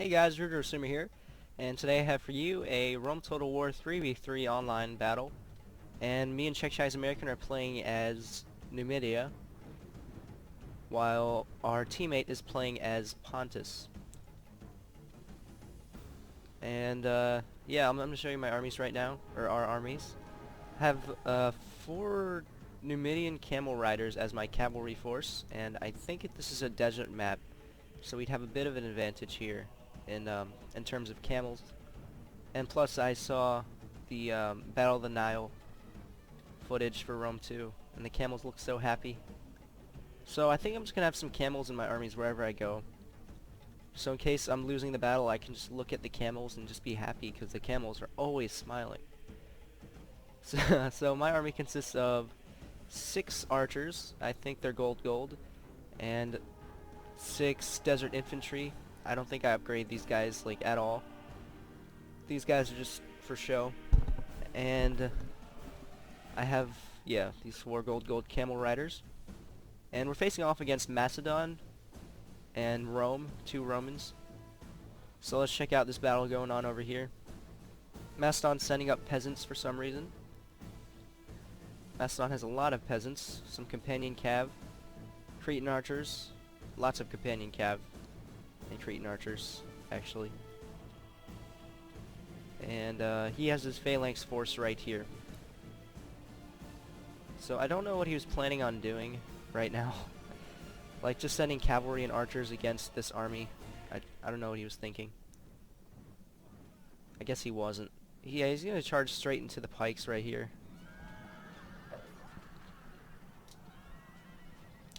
Hey guys, Ruder here, and today I have for you a Rome Total War 3v3 online battle, and me and Czech American are playing as Numidia, while our teammate is playing as Pontus. And yeah, I'm going to show you my armies right now, or our armies. I have 4 Numidian camel riders as my cavalry force, and I think this is a desert map, so we'd have a bit of an advantage here in terms of camels. And plus I saw the Battle of the Nile footage for Rome 2, and the camels look so happy. So I think I'm just gonna have some camels in my armies wherever I go. So in case I'm losing the battle, I can just look at the camels and just be happy, because the camels are always smiling. So my army consists of 6 archers, I think they're gold, and 6 desert infantry. I don't think I upgrade these guys like at all. These guys are just for show. And I have, yeah, these 4 gold camel riders. And we're facing off against Macedon and Rome, 2 Romans. So let's check out this battle going on over here. Macedon's sending up peasants for some reason. Macedon has a lot of peasants, some companion cav, Cretan archers, lots of companion cav and Cretan archers, actually. And he has his phalanx force right here. So I don't know what he was planning on doing right now. Like just sending cavalry and archers against this army. I don't know what he was thinking. I guess he wasn't. Yeah, he's gonna charge straight into the pikes right here.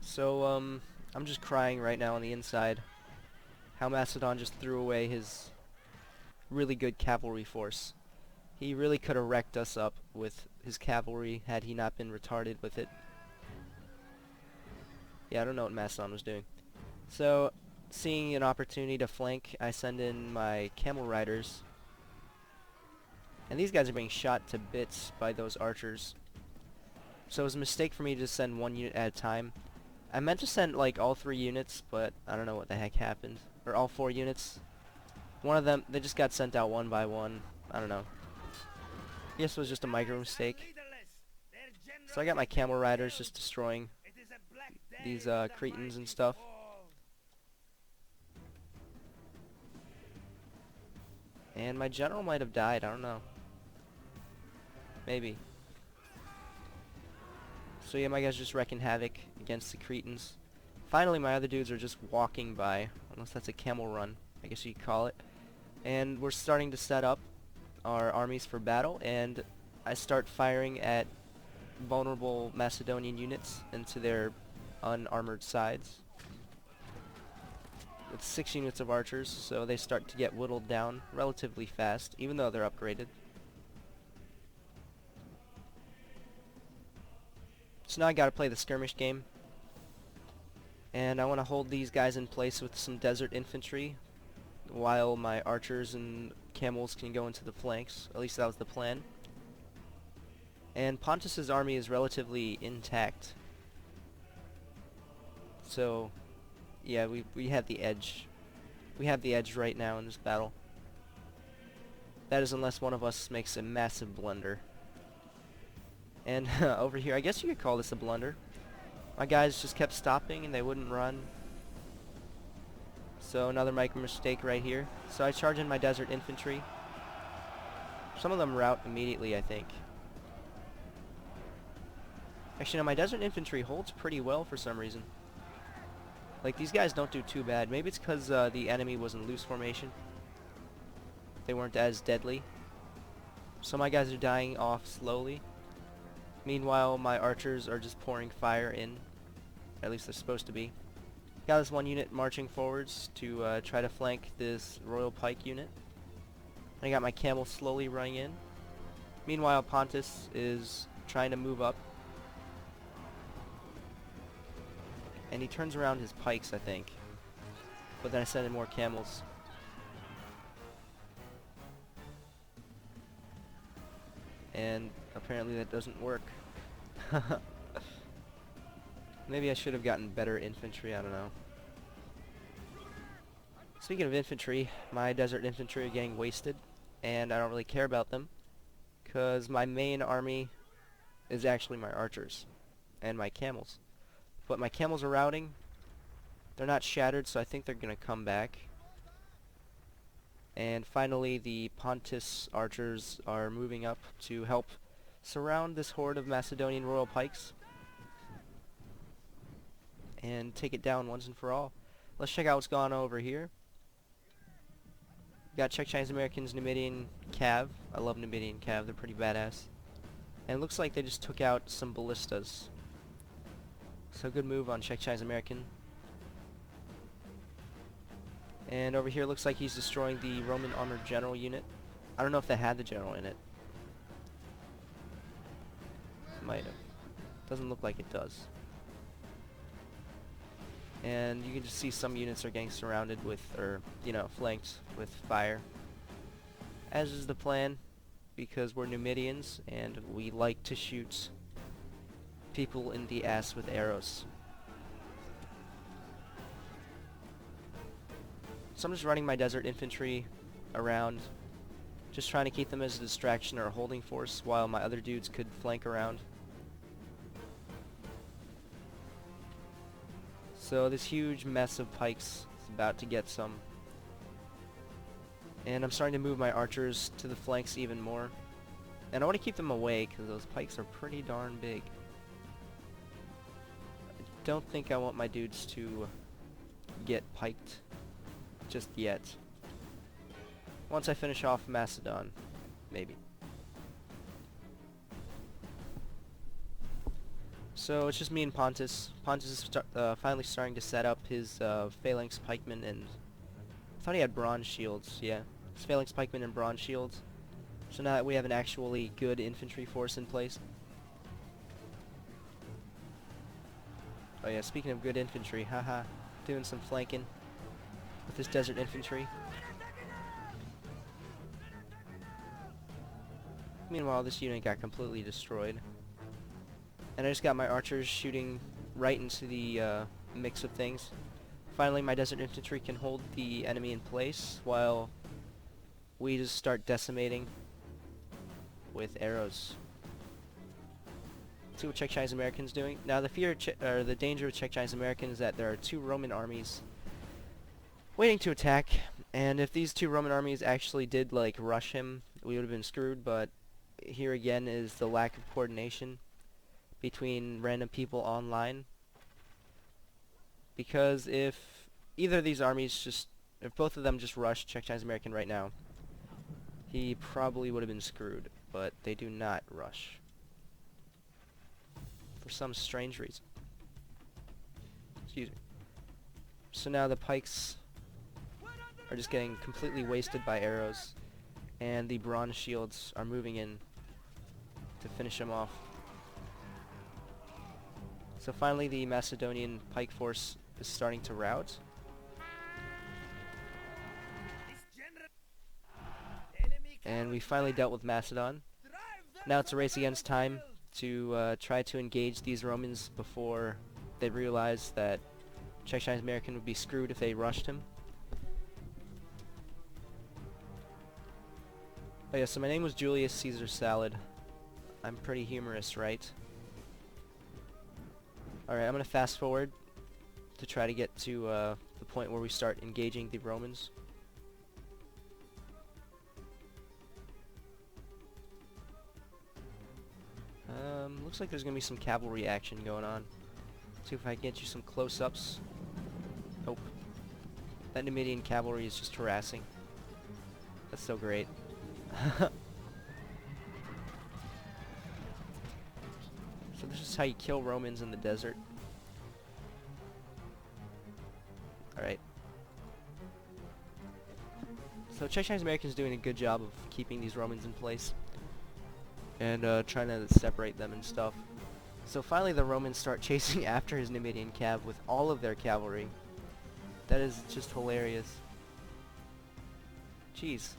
So I'm just crying right now on the inside. How Macedon just threw away his really good cavalry force. He really could have wrecked us up with his cavalry had he not been retarded with it. Yeah, I don't know what Macedon was doing. So, seeing an opportunity to flank, I send in my camel riders. And these guys are being shot to bits by those archers. So it was a mistake for me to just send 1 unit at a time. I meant to send like all 3 units, but I don't know what the heck happened. Or all 4 units. One of them, they just got sent out one by one. I don't know. I guess it was just a micro mistake. So I got my camel riders just destroying these Cretans and stuff. And my general might have died, I don't know. Maybe. So yeah, my guys just wrecking havoc against the Cretans. Finally, my other dudes are just walking by, unless that's a camel run, I guess you could call it. And we're starting to set up our armies for battle, and I start firing at vulnerable Macedonian units into their unarmored sides. With 6 units of archers, so they start to get whittled down relatively fast, even though they're upgraded. So now I gotta play the skirmish game. And I want to hold these guys in place with some desert infantry, while my archers and camels can go into the flanks. At least that was the plan. And Pontus's army is relatively intact. So, yeah, we have the edge. We have the edge right now in this battle. That is unless one of us makes a massive blunder. And over here, I guess you could call this a blunder. My guys just kept stopping and they wouldn't run. So another micro mistake right here. So I charge in my desert infantry. Some of them rout immediately, I think. Actually, no, my desert infantry holds pretty well for some reason. Like, these guys don't do too bad. Maybe it's because the enemy was in loose formation. They weren't as deadly. So my guys are dying off slowly. Meanwhile, my archers are just pouring fire in. At least they're supposed to be. Got this 1 unit marching forwards to try to flank this Royal Pike unit. I got my camels slowly running in. Meanwhile, Pontus is trying to move up. And he turns around his pikes, I think. But then I send in more camels. And apparently that doesn't work. Maybe I should have gotten better infantry, I don't know. Speaking of infantry, my desert infantry are getting wasted, and I don't really care about them, because my main army is actually my archers and my camels. But my camels are routing. They're not shattered, so I think they're going to come back. And finally, the Pontus archers are moving up to help surround this horde of Macedonian royal pikes and take it down once and for all. Let's check out what's going on over here. We got Czech, Chinese, Americans, Numidian Cav. I love Numidian Cav, they're pretty badass. And it looks like they just took out some ballistas. So good move on Czech, Chinese, American. And over here looks like he's destroying the Roman armored general unit. I don't know if they had the general in it. Might have. Doesn't look like it does. And you can just see some units are getting surrounded with, or, you know, flanked with fire. As is the plan, because we're Numidians and we like to shoot people in the ass with arrows. So I'm just running my desert infantry around, just trying to keep them as a distraction or a holding force while my other dudes could flank around. So this huge mess of pikes is about to get some. And I'm starting to move my archers to the flanks even more. And I want to keep them away because those pikes are pretty darn big. I don't think I want my dudes to get piked just yet. Once I finish off Macedon, maybe. So it's just me and Pontus. Pontus is finally starting to set up his phalanx pikemen, and I thought he had bronze shields. Yeah, his phalanx pikemen and bronze shields. So now that we have an actually good infantry force in place. Oh yeah, speaking of good infantry, haha, doing some flanking with this desert infantry. Meanwhile, this unit got completely destroyed. And I just got my archers shooting right into the mix of things. Finally, my desert infantry can hold the enemy in place while we just start decimating with arrows. See what Czech Chinese Americans doing. Now the danger of Czech Chinese American is that there are two Roman armies waiting to attack, and if these two Roman armies actually did like rush him, we would have been screwed. But here again is the lack of coordination between random people online, because if either of these armies if both of them just rushed Czech Chinese American right now, he probably would have been screwed, but they do not rush for some strange reason. Excuse me. So now the pikes are just getting completely wasted by arrows, and the bronze shields are moving in to finish them off. So finally the Macedonian pike force is starting to rout. And we finally dealt with Macedon. Now it's a race against time to try to engage these Romans before they realize that Czech Chinese American would be screwed if they rushed him. Oh yeah, so my name was Julius Caesar Salad. I'm pretty humorous, right? Alright, I'm gonna fast forward to try to get to the point where we start engaging the Romans. Looks like there's gonna be some cavalry action going on. See if I can get you some close-ups. Nope. That Numidian cavalry is just harassing. That's so great. So this is how you kill Romans in the desert. Alright. So Czech Chinese American is doing a good job of keeping these Romans in place and trying to separate them and stuff. So finally the Romans start chasing after his Numidian cav with all of their cavalry. That is just hilarious. Jeez.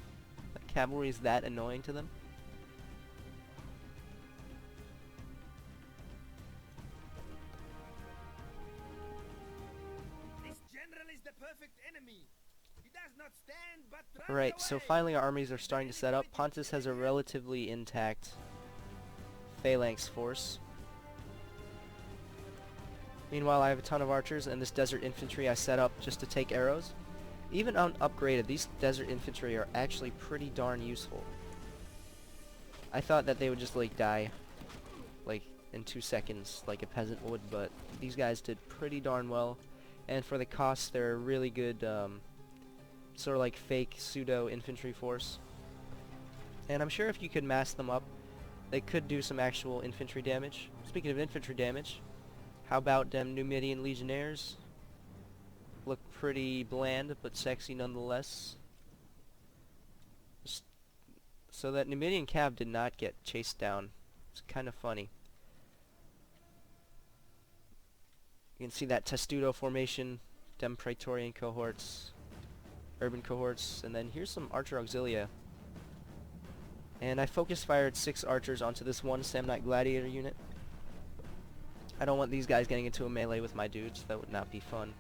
That cavalry is that annoying to them? Alright, so finally our armies are starting to set up. Pontus has a relatively intact phalanx force. Meanwhile, I have a ton of archers, and this desert infantry I set up just to take arrows. Even upgraded, these desert infantry are actually pretty darn useful. I thought that they would just like die like in 2 seconds like a peasant would, but these guys did pretty darn well. And for the cost, they're a really good sort of like fake pseudo infantry force. And I'm sure if you could mass them up, they could do some actual infantry damage. Speaking of infantry damage, how about them Numidian legionnaires? Look pretty bland, but sexy nonetheless. So that Numidian cav did not get chased down. It's kind of funny. You can see that testudo formation, them praetorian cohorts, urban cohorts, and then here's some archer auxilia. And I focus fired 6 archers onto this one Samnite gladiator unit. I don't want these guys getting into a melee with my dudes. That would not be fun.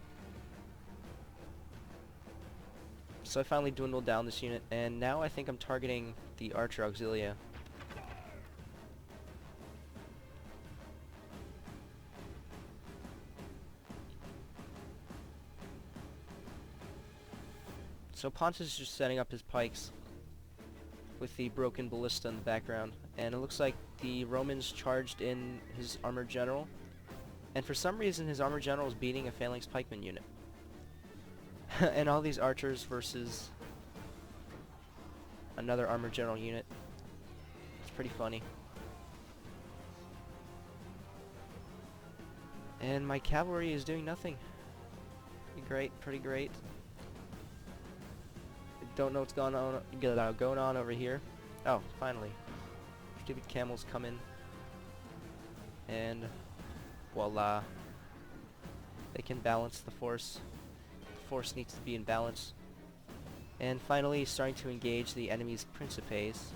So I finally dwindled down this unit, and now I think I'm targeting the archer auxilia. So Pontus is just setting up his pikes with the broken ballista in the background, and it looks like the Romans charged in his armored general, and for some reason his armored general is beating a phalanx pikeman unit. And all these archers versus another armored general unit. It's pretty funny. And my cavalry is doing nothing. Pretty great. Don't know what's going on over here. Oh, finally. Stupid camels come in. And voila. They can balance the force. The force needs to be in balance. And finally, starting to engage the enemy's principes.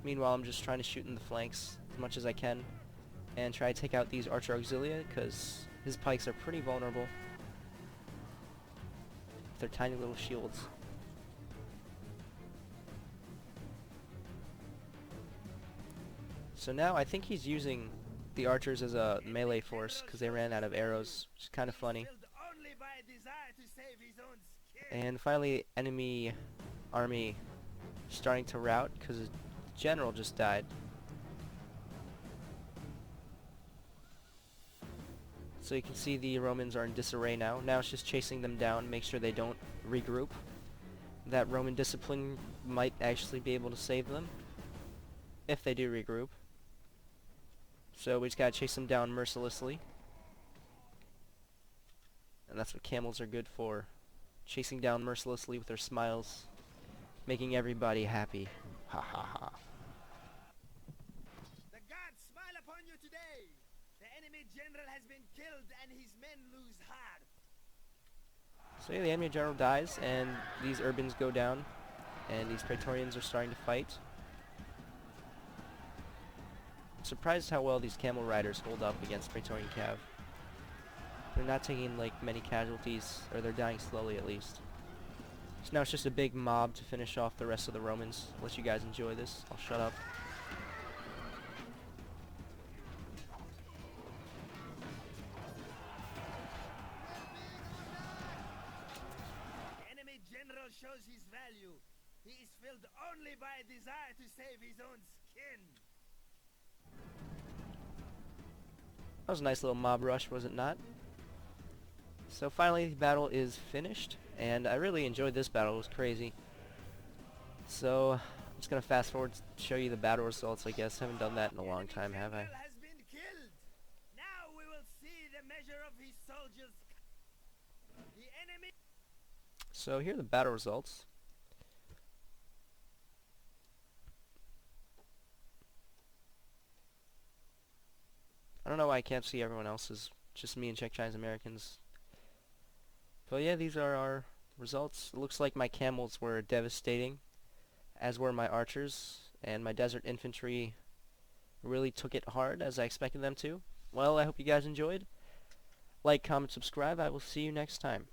Meanwhile, I'm just trying to shoot in the flanks as much as I can and try to take out these archer auxilia, because his pikes are pretty vulnerable with their tiny little shields. So now I think he's using the archers as a melee force because they ran out of arrows, which is kind of funny. And finally, enemy army starting to rout because the general just died. So you can see the Romans are in disarray now. Now it's just chasing them down, make sure they don't regroup. That Roman discipline might actually be able to save them if they do regroup. So we just gotta chase them down mercilessly. And that's what camels are good for. Chasing down mercilessly with their smiles. Making everybody happy. Ha ha ha. The gods smile upon you today. The enemy general has been killed and his men lose hard. So yeah, the enemy general dies and these urbans go down. And these praetorians are starting to fight. Surprised how well these camel riders hold up against praetorian cav. They're not taking like many casualties, or they're dying slowly at least. So now it's just a big mob to finish off the rest of the Romans. Unless you guys enjoy this, I'll shut up. The enemy general shows his value. He is filled only by a desire to save his own skin. That was a nice little mob rush, was it not? So finally the battle is finished, and I really enjoyed this battle. It was crazy. So I'm just gonna fast forward to show you the battle results, I guess. Haven't done that in a long time, have I? Has been killed. Now we will see the measure of his soldiers. The enemy. So here are the battle results. I don't know why I can't see everyone else's, just me and Czech Chinese Americans. But yeah, these are our results. It looks like my camels were devastating, as were my archers, and my desert infantry really took it hard as I expected them to. Well, I hope you guys enjoyed. Like, comment, subscribe. I will see you next time.